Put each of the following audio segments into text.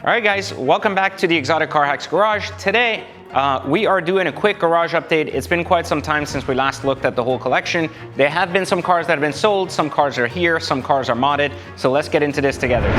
All right guys, welcome back to the Exotic Car Hacks Garage. Today, we are doing a quick garage update. It's been quite some time since we last looked at the whole collection. There have been some cars that have been sold, some cars are here, some cars are modded. So let's get into this together.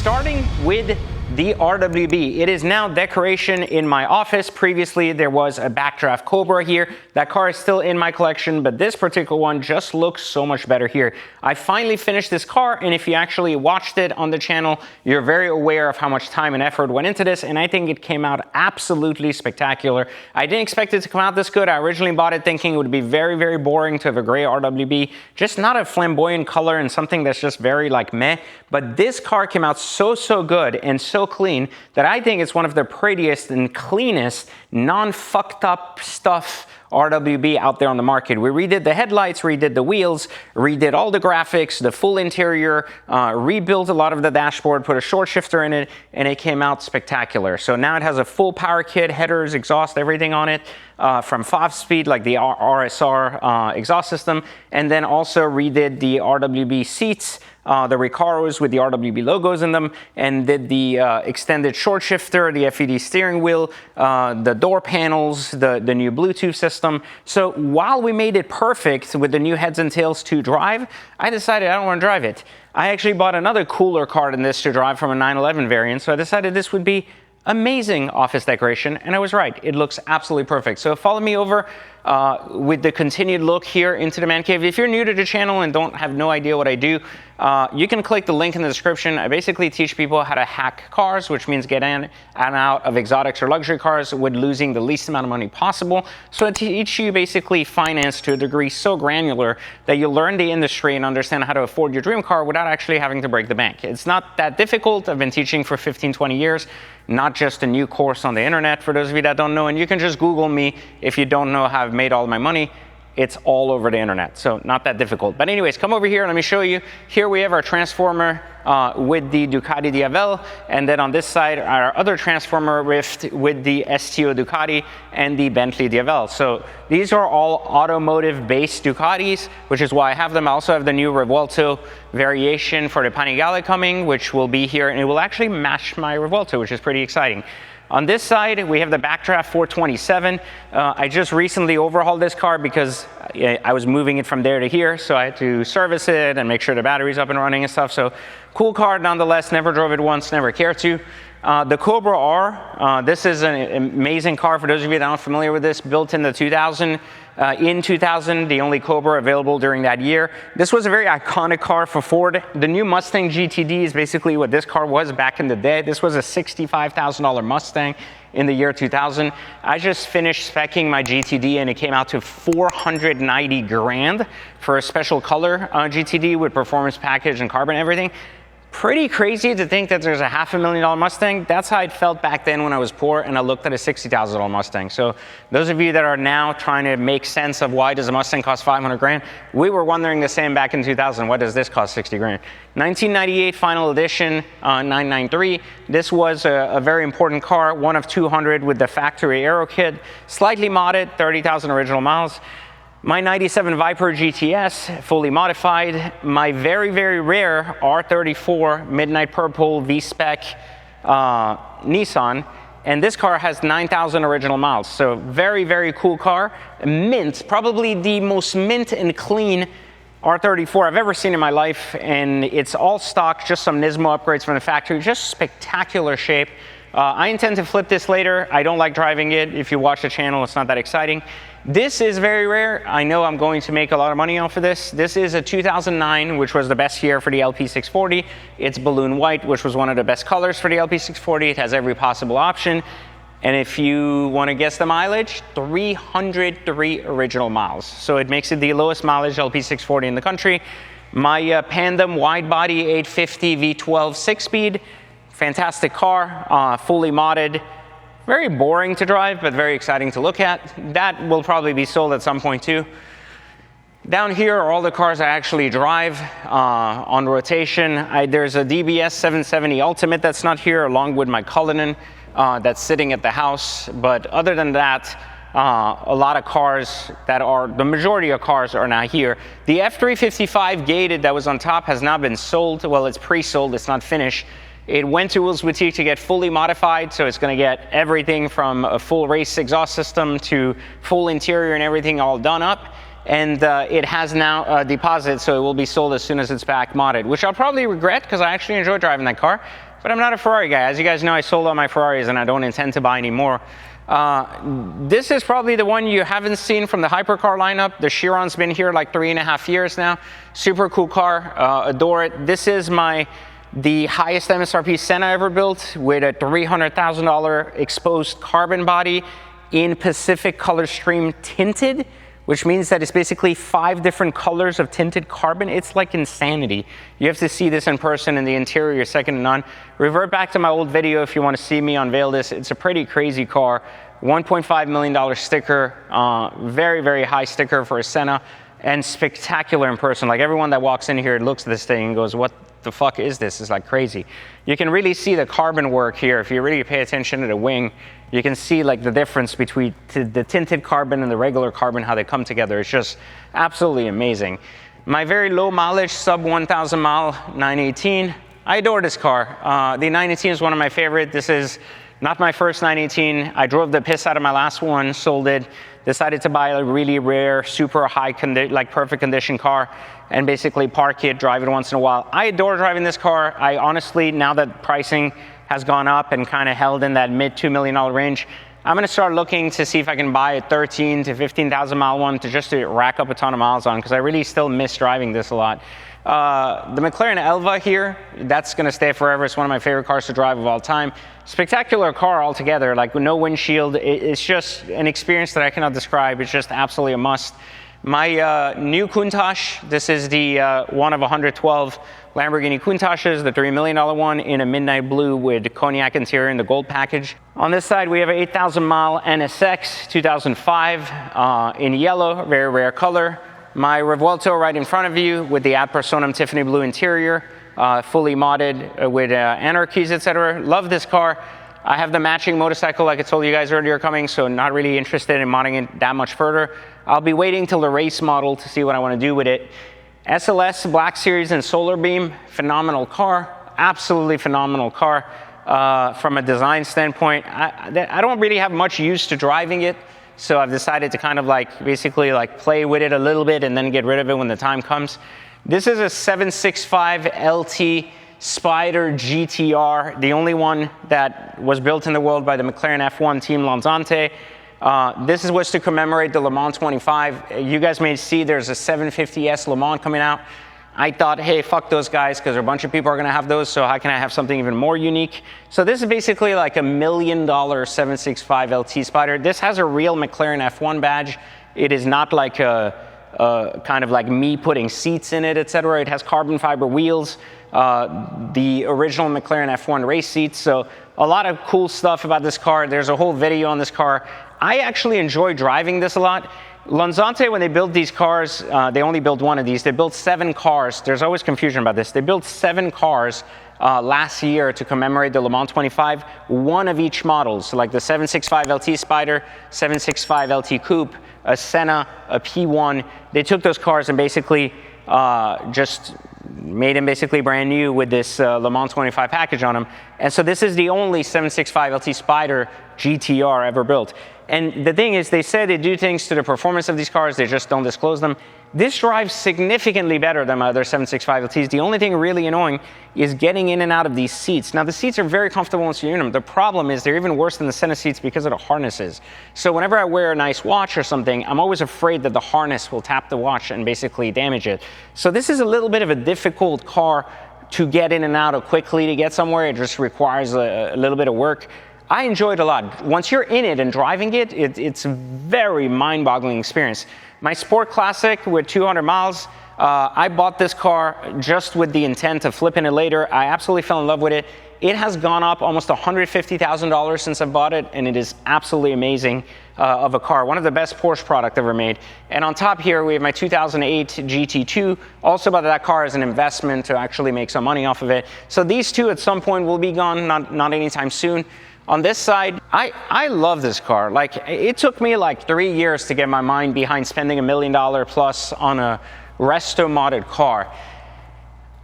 Starting with the RWB. It is now decoration in my office. Previously, there was a Backdraft Cobra here. That car is still in my collection, but this particular one just looks so much better here. I finally finished this car, and if you actually watched it on the channel, you're very aware of how much time and effort went into this, and I think it came out absolutely spectacular. I didn't expect it to come out this good. I originally bought it thinking it would be very, very boring to have a gray RWB, just not a flamboyant color and something that's just very like meh, but this car came out so good and so clean that I think it's one of the prettiest and cleanest non-fucked up stuff RWB out there on the market. We redid the headlights, redid the wheels, redid all the graphics, the full interior, rebuilt a lot of the dashboard, put a short shifter in it, and it came out spectacular. So now it has a full power kit, headers, exhaust, everything on it, from 5-speed like the RSR exhaust system, and then also redid the RWB seats, the Recaros with the RWB logos in them, and did the extended short shifter, the FED steering wheel, the door panels, the new Bluetooth system. So while we made it perfect with the new heads and tails to drive, I decided I don't want to drive it. I actually bought another cooler car than this to drive from a 911 variant, so I decided this would be amazing office decoration, and I was right. It looks absolutely perfect. So follow me over with the continued look here into the man cave. If you're new to the channel and don't have no idea what I do, you can click the link in the description. I basically teach people how to hack cars, which means get in and out of exotics or luxury cars with losing the least amount of money possible. So I teach you basically finance to a degree so granular that you learn the industry and understand how to afford your dream car without actually having to break the bank. It's not that difficult. I've been teaching for 15, 20 years, not just a new course on the internet for those of you that don't know, and you can just Google me if you don't know how I've made all my money. It's all over the internet, so not that difficult. But anyways, come over here, let me show you. Here we have our transformer with the Ducati Diavel, and then on this side, our other transformer rift with the STO Ducati and the Bentley Diavel. So these are all automotive-based Ducatis, which is why I have them. I also have the new Revuelto variation for the Panigale coming, which will be here, and it will actually match my Revuelto, which is pretty exciting. On this side, we have the Backdraft 427. I just recently overhauled this car because I was moving it from there to here, so I had to service it and make sure the battery's up and running and stuff. So cool car nonetheless, never drove it once, never cared to. The Cobra R, this is an amazing car for those of you that aren't familiar with this, built in the 2000. In 2000, the only Cobra available during that year. This was a very iconic car for Ford. The new Mustang GTD is basically what this car was back in the day. This was a $65,000 Mustang in the year 2000. I just finished speccing my GTD and it came out to 490 grand for a special color GTD with performance package and carbon and everything. Pretty crazy to think that there's a $500,000 Mustang. That's how it felt back then when I was poor and I looked at a $60,000 Mustang. So those of you that are now trying to make sense of why does a Mustang cost 500 grand, we were wondering the same back in 2000. Why does this cost 60 grand? 1998 final edition 993. This was a very important car, one of 200 with the factory aero kit, slightly modded, 30,000 original miles. My 97 Viper GTS, fully modified. My very, very rare R34 Midnight Purple V-Spec Nissan. And this car has 9,000 original miles. So very, very cool car. Mint, probably the most mint and clean R34 I've ever seen in my life. And it's all stock, just some Nismo upgrades from the factory. Just spectacular shape. I intend to flip this later. I don't like driving it. If you watch the channel, it's not that exciting. This is very rare. I know I'm going to make a lot of money off of this. This is a 2009, which was the best year for the LP640. It's balloon white, which was one of the best colors for the LP640. It has every possible option. And if you want to guess the mileage, 303 original miles. So it makes it the lowest mileage LP640 in the country. My Pandem wide body 850 V12 6-speed. Fantastic car, fully modded. Very boring to drive, but very exciting to look at. That will probably be sold at some point too. Down here are all the cars I actually drive on rotation. There's a DBS 770 Ultimate that's not here, along with my Cullinan that's sitting at the house. But other than that, a lot of cars the majority of cars are now here. The F355 gated that was on top has now been sold. Well, it's pre-sold, it's not finished. It went to Will's Boutique to get fully modified, so it's gonna get everything from a full race exhaust system to full interior and everything all done up. And it has now a deposit, so it will be sold as soon as it's back modded, which I'll probably regret because I actually enjoy driving that car. But I'm not a Ferrari guy. As you guys know, I sold all my Ferraris and I don't intend to buy any more. This is probably the one you haven't seen from the Hypercar lineup. The Chiron's been here like 3.5 years now. Super cool car, adore it. This is the highest MSRP Senna ever built, with a $300,000 exposed carbon body in Pacific Color Stream tinted, which means that it's basically 5 different colors of tinted carbon. It's like insanity. You have to see this in person, and the interior is second to none. Revert back to my old video if you want to see me unveil this. It's a pretty crazy car. $1.5 million sticker, very, very high sticker for a Senna, and spectacular in person. Like, everyone that walks in here looks at this thing and goes, what the fuck is this? It's like crazy. You can really see the carbon work here. If you really pay attention to the wing, you can see like the difference between the tinted carbon and the regular carbon, how they come together. It's just absolutely amazing. My very low mileage, sub 1,000 mile 918. I adore this car. The 918 is one of my favorite. This is not my first 918. I drove the piss out of my last one, sold it, decided to buy a really rare, super high, like perfect condition car, and basically park it, drive it once in a while. I adore driving this car. I honestly, now that pricing has gone up and kind of held in that mid $2 million range, I'm gonna start looking to see if I can buy a 13 to 15,000 mile one to rack up a ton of miles on, because I really still miss driving this a lot. The McLaren Elva here, that's gonna stay forever. It's one of my favorite cars to drive of all time. Spectacular car altogether, like with no windshield. It's just an experience that I cannot describe. It's just absolutely a must. My new Countach, this is the one of 112 Lamborghini Countaches, the $3 million one in a midnight blue with cognac interior in the gold package. On this side, we have an 8,000 mile NSX 2005 in yellow, very rare color. My Revuelto right in front of you with the ad personam Tiffany blue interior, fully modded with anarchies, etc. Love this car. I have the matching motorcycle like I told you guys earlier coming, so not really interested in modding it that much further. I'll be waiting till the race model to see what I want to do with it. SLS Black Series and Solar Beam, phenomenal car, absolutely phenomenal car. From a design standpoint, I don't really have much use to driving it, so I've decided to kind of like basically like play with it a little bit and then get rid of it when the time comes. This is a 765 LT Spider GTR, the only one that was built in the world by the McLaren F1 team Lanzante. This was to commemorate the Le Mans 25. You guys may see there's a 750S Le Mans coming out. I thought, hey, fuck those guys, because a bunch of people are going to have those, so how can I have something even more unique? So this is basically like $1 million 765 LT Spider. This has a real McLaren F1 badge. It is not like a kind of like me putting seats in it, etc. It has carbon fiber wheels, the original McLaren F1 race seats. So a lot of cool stuff about this car. There's a whole video on this car. I actually enjoy driving this a lot. Lanzante, when they build these cars, they only build one of these. They built 7 cars. There's always confusion about this. They built 7 cars last year to commemorate the Le Mans 25, one of each model. So like the 765 LT Spider, 765 LT Coupe, a Senna, a P1. They took those cars and basically just made them basically brand new with this Le Mans 25 package on them. And so this is the only 765 LT Spider GTR ever built. And the thing is, they say they do things to the performance of these cars, they just don't disclose them. This drives significantly better than my other 765 LTs. The only thing really annoying is getting in and out of these seats. Now, the seats are very comfortable once you're in them. The problem is they're even worse than the Senna seats because of the harnesses. So whenever I wear a nice watch or something, I'm always afraid that the harness will tap the watch and basically damage it. So this is a little bit of a difficult car to get in and out of quickly to get somewhere. It just requires a little bit of work. I enjoy it a lot. Once you're in it and driving it, it's a very mind-boggling experience. My Sport Classic with 200 miles, I bought this car just with the intent of flipping it later. I absolutely fell in love with it. It has gone up almost $150,000 since I bought it, and it is absolutely amazing. of a car, one of the best Porsche product ever made. And on top here, we have my 2008 GT2. Also bought that car as an investment to actually make some money off of it. So these two at some point will be gone, not anytime soon. On this side, I love this car. Like, it took me like 3 years to get my mind behind spending $1 million plus on a resto modded car.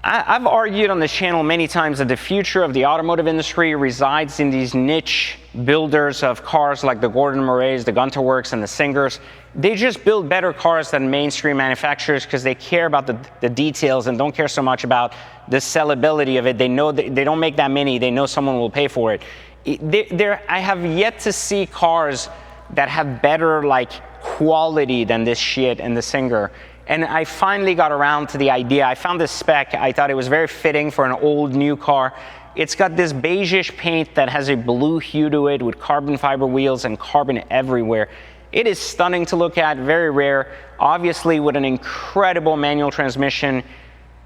I've argued on this channel many times that the future of the automotive industry resides in these niche builders of cars like the Gordon Murrays, the Gunter Works, and the Singers. They just build better cars than mainstream manufacturers because they care about the details and don't care so much about the sellability of it. They know that they don't make that many. They know someone will pay for it. I have yet to see cars that have better like quality than this shit and the Singer. And I finally got around to the idea. I found this spec. I thought it was very fitting for an old new car. It's got this beigeish paint that has a blue hue to it with carbon fiber wheels and carbon everywhere. It is stunning to look at, very rare. Obviously with an incredible manual transmission.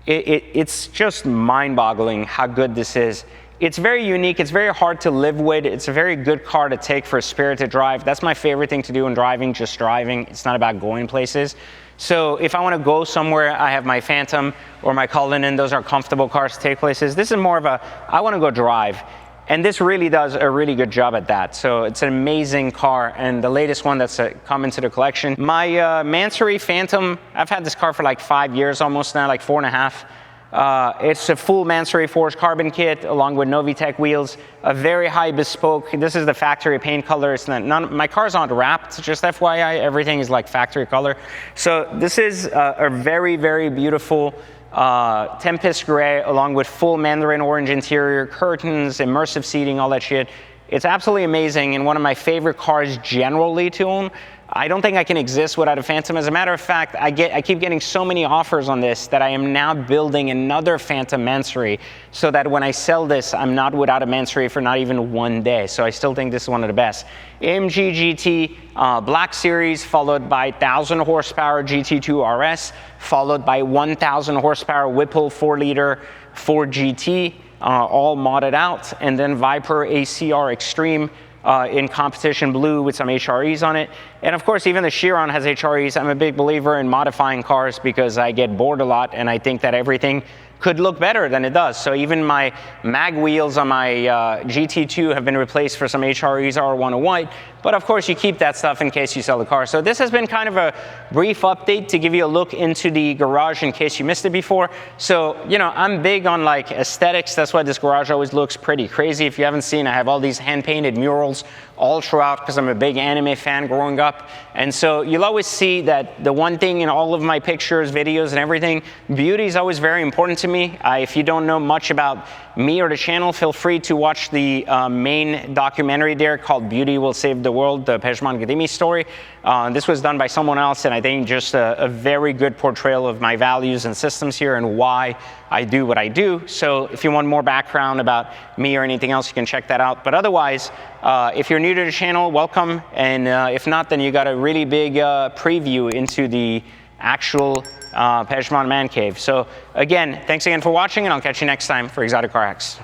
It's just mind-boggling how good this is. It's very unique. It's very hard to live with. It's a very good car to take for a spirited drive. That's my favorite thing to do in driving, just driving. It's not about going places. So if I want to go somewhere, I have my Phantom or my Cullinan. Those are comfortable cars to take places. This is more of a, I want to go drive. And this really does a really good job at that. So it's an amazing car, and the latest one that's come into the collection. My Mansory Phantom, I've had this car for like 5 years almost now, like 4.5. It's a full Mansory forged carbon kit along with Novitec wheels, a very high bespoke. This is the factory paint color. It's not, my car's not wrapped, just FYI. Everything is like factory color. So this is a very, very beautiful Tempest gray along with full mandarin orange interior, curtains, immersive seating, all that shit. It's absolutely amazing and one of my favorite cars generally to own. I don't think I can exist without a Phantom. As a matter of fact, I keep getting so many offers on this that I am now building another Phantom Mansory so that when I sell this, I'm not without a Mansory for not even 1 day. So I still think this is one of the best. AMG GT Black Series, followed by 1,000 horsepower GT2 RS, followed by 1,000 horsepower Whipple 4-liter Ford GT, all modded out, and then Viper ACR Extreme in competition blue with some HREs on it. And of course, even the Chiron has HREs. I'm a big believer in modifying cars because I get bored a lot and I think that everything could look better than it does. So even my mag wheels on my GT2 have been replaced for some HREs R1 white. But of course, you keep that stuff in case you sell the car. So this has been kind of a brief update to give you a look into the garage in case you missed it before. So, you know, I'm big on like aesthetics. That's why this garage always looks pretty crazy. If you haven't seen, I have all these hand-painted murals all throughout because I'm a big anime fan growing up. And so you'll always see that the one thing in all of my pictures, videos, and everything, beauty is always very important to me. If you don't know much about me or the channel, feel free to watch the main documentary there called Beauty Will Save the World, the Pejman Gadimi story. This was done by someone else, and I think just a very good portrayal of my values and systems here and why I do what I do. So if you want more background about me or anything else, you can check that out. But otherwise, if you're new to the channel, welcome. And if not, then you got a really big preview into the actual Pejman Man Cave. So again, thanks again for watching, and I'll catch you next time for Exotic Car Hacks.